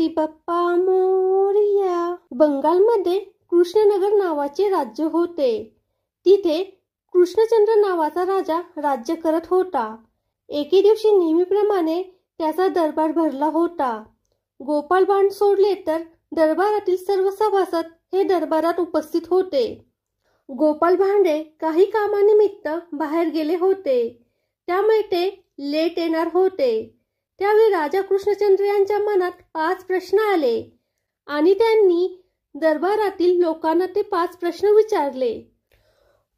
गणपती बाप्पा मोरया। बंगालमध्ये कृष्णनगर नावाचे राज्य होते। तिथे कृष्णचंद्र नावाचा राजा राज्य करत होता। एके दिवशी नेहमीप्रमाणे त्याचा दरबार भरला होता। गोपाल भांड सोडले तर दरबारातील सर्व सभासद हे दरबारात उपस्थित होते। गोपाल भांडे काही कामानिमित्त बाहेर गेले होते, त्यामुळे ते लेट येणार होते। त्यावेळी राजा कृष्णचंद्र यांच्या मनात 5 प्रश्न आले आणि त्यांनी दरबारातील लोकांना ते 5 प्रश्न विचारले।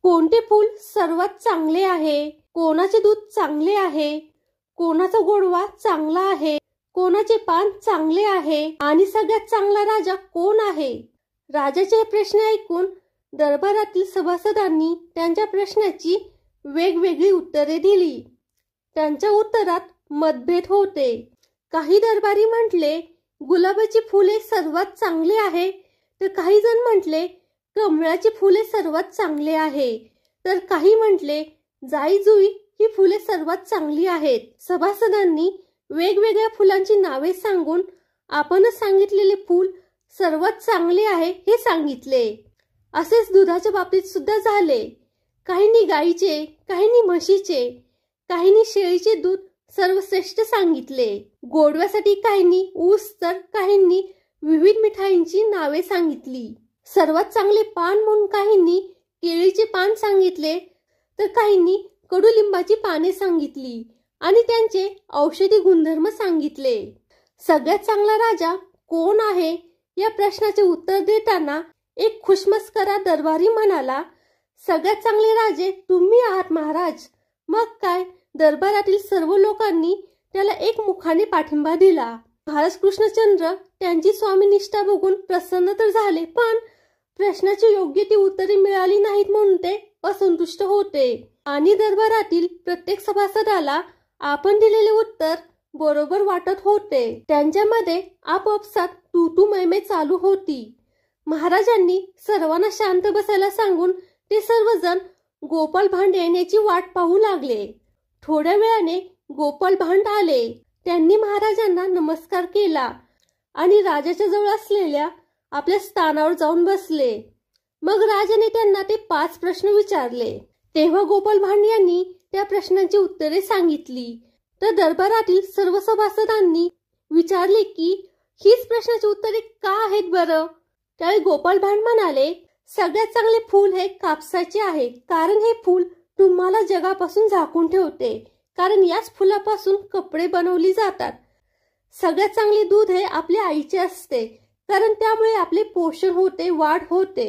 कोणते फूल सर्वात चांगले आहे? कोणाचे दूध चांगले आहे? कोणाचा गोडवा चांगला आहे? कोणाचे पान चांगले आहे? आणि सगळ्यात चांगला राजा कोण आहे? राजाचे हे प्रश्न ऐकून दरबारातील सभासदांनी त्यांच्या प्रश्नाची वेगवेगळी उत्तरे दिली। त्यांच्या उत्तरात मतभेद होते। काही दरबारी म्हटले गुलाबाची फुले सर्वात चांगले आहे, तर काही जण म्हटले कमळाची फुले सर्वात चांगले आहे, तर काही म्हटले जाई जुई ही फुले सर्वात चांगली आहेत। सभासदांनी वेगवेगळ्या फुलांची नावे सांगून आपणच सांगितलेले फूल सर्वात चांगले आहे हे सांगितले। असेच दुधाच्या बाबतीत सुद्धा झाले। काहींनी गाईचे, काहींनी म्हशीचे, काहींनी शेळीचे दूध सर्वश्रेष्ठ सांगितले। गोडव्यासाठी काहींनी ऊस तर काहींनी विविध मिठाईंची नावे सांगितली। सर्वात चांगले पान म्हणून काहींनी केळीचे पान सांगितले, तर काहींनी कडुलिंबाची पाने सांगितली आणि त्यांचे औषधी गुणधर्म सांगितले। सगळ्यात चांगला राजा कोण आहे या प्रश्नाचे उत्तर देताना एक खुशमस्करा दरबारी म्हणाला, सगळ्यात चांगले राजे तुम्ही आहात महाराज। मग काय, दरबारातील सर्व लोकांनी त्याला एकमुखाने पाठिंबा दिला। महाराज कृष्णचंद्र त्यांची स्वामीनिष्ठा बघून प्रसन्न तर झाले, पण प्रश्नाची योग्य ती उत्तरे मिळाली नाहीत म्हणून ते असंतुष्ट होते आणि दरबारातील प्रत्येक सभासदाला आपण दिलेले उत्तर बरोबर वाटत होते। त्यांच्यामध्ये आपापसात तू मैमे चालू होती। महाराजांनी सर्वांना शांत बसायला सांगून ते सर्वजण गोपाल भांड येण्याची वाट पाहू लागले। थोड्या वेळाने गोपाल भांड आले। त्यांनी महाराजांना नमस्कार केला आणि राजाच्या जवळ असलेल्या आपल्या स्थानावर जाऊन बसले। मग राजाने त्यांना ते 5 प्रश्न विचारले। तेव्हा गोपाल भांड यांनी त्या प्रश्नांची उत्तरे सांगितली। तर दरबारातील सर्व सभासदांनी विचारले की हीच प्रश्नाची उत्तरे का आहेत बरं? त्यावेळी गोपाल भांड म्हणाले, सगळ्यात चांगले फूल हे कापसाचे आहे, कारण हे फूल तुम्हाला जगापासून झाकून ठेवते, कारण याच फुलापासून कपडे बनवली जातात। सगळ्यात चांगले दूध हे आपल्या आईचे असते, कारण त्यामुळे आपले पोषण होते, वाढ होते।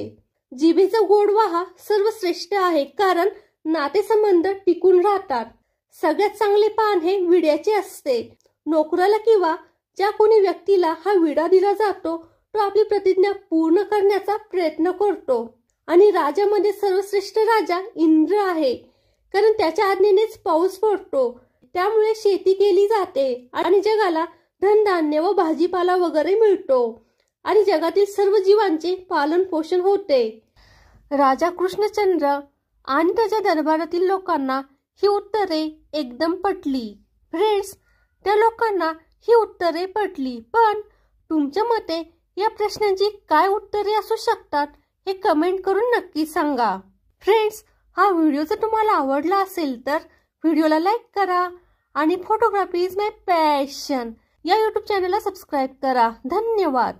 जिभेचा गोडवा हा सर्वश्रेष्ठ आहे, कारण नातेसंबंध टिकून राहतात। सगळ्यात चांगले पान हे विड्याचे असते। नोकराला किंवा ज्या कोणी व्यक्तीला हा विडा दिला जातो तो आपली प्रतिज्ञा पूर्ण करण्याचा प्रयत्न करतो। आणि राजामध्ये सर्वश्रेष्ठ राजा इंद्र आहे, कारण त्याच्या आज्ञेनेच पाऊस पडतो, त्यामुळे शेती केली जाते आणि जगाला धनधान्य व भाजीपाला वगैरे मिळतो आणि जगातील सर्व जीवांचे पालन पोषण होते। राजा कृष्णचंद्र आणि त्याच्या दरबारातील लोकांना ही उत्तरे एकदम पटली। फ्रेंड्स, त्या लोकांना ही उत्तरे पटली, पण तुमच्या मते या प्रश्नांची काय उत्तरे असू शकतात हे कमेंट करून नक्की सांगा। फ्रेंड्स, हा व्हिडिओ जर तुम्हाला आवडला असेल तर व्हिडिओला लाईक करा आणि फोटोग्राफी इज माय पॅशन या YouTube चॅनलला सबस्क्राईब करा। धन्यवाद।